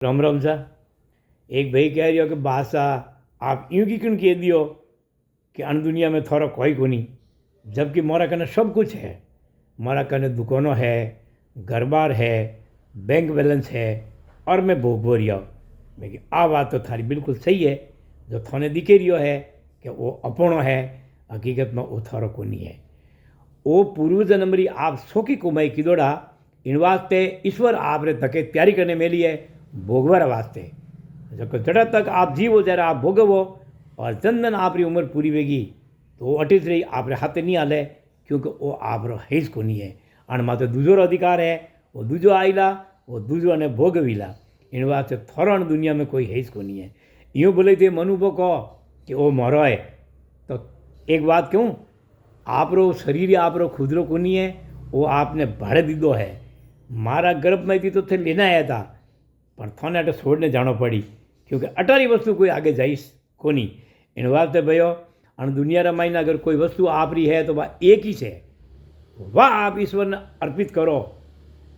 राम राम सा। एक भाई कह रही हो कि बादशाह आप यूं की क्यों कह दियो कि अन दुनिया में थोड़ा कोई को नहीं, जबकि मोरा कने सब कुछ है। मोरा कने दुकानों है, घर बार है, बैंक बैलेंस है और मैं भोग भो रहा हूँ। मैं कि आ बात तो थारी बिल्कुल सही है। जो थाने दिखे रियो है कि वो अपनो है, हकीकत में वो थारो को नहीं है। वो पूर्व जन्म री आप सोखी कमाई की दौड़ा इन वास्ते ईश्वर आपरे तके तैयारी करने मेली है भोगवार वास्ते। जब जड़ा तक आप जीवो जरा आप भोगवो और चंदन आपरी उम्र पूरी वेगी तो वो अटित रही आपरे हाथे नहीं हाले, क्योंकि वो आपरो हेज को नहीं है। अण माते दूजो अधिकार है, वो दूजो आईला वो दूजो ने भोगवीला। इन वास्ते थोरण दुनिया में कोई हेज को नहीं है। यूँ बोले थे मनुभव कहो कि वो मरो है, तो एक बात क्यों, आपरो शरीर आपरो खुदरो को नहीं है, वो आपने भाड़े दीदो है। मारा गर्भ में थी तो थे लेना आया था, पर थाने अटे छोड़ने जानो पड़ी, क्योंकि अटारी वस्तु कोई आगे जाइस कोनी। इन वास्ते भयो अण दुनिया रा मायने अगर कोई वस्तु आपरी है तो वह एक ही है, वह आप ईश्वर ने अर्पित करो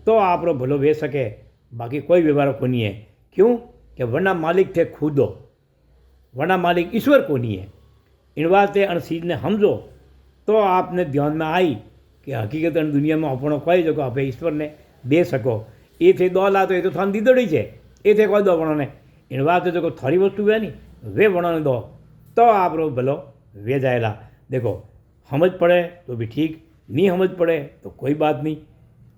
तो आपरो भलो वे सके, बाकी कोई व्यवहार को नहीं है। क्यों कि वरना मालिक थे खुदो, वरना मालिक ईश्वर को नहीं है। इन वास्ते अण चीज ने समझो तो आपने ध्यान में आई कि हकीकत दुनिया में अपनो कोई जगह आप ईश्वर ने दे सको। ये थे दो ला तो ये तो थान दीदड़ी है, ये थे कोई दो वणों ने। इन वास्ते जो थारी वस्तु है नी वे वणों ने दो तो आप भलो वे जाएला। देखो समझ पड़े तो भी ठीक, नहीं समझ पड़े तो कोई बात नहीं।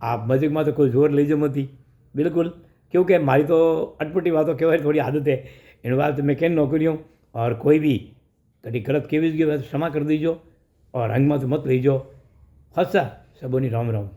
आप मजाक में तो कोई जोर लीजो मती बिल्कुल, क्योंकि मारी तो अटपटी बातों कहवा थोड़ी आदत है। इन वास्ते मैं कहीं नौकरियों और कोई भी कभी गलत केवी गई क्षमा कर दीजो और अंग में तो मत लीजो। हसा सबोनी राम राम।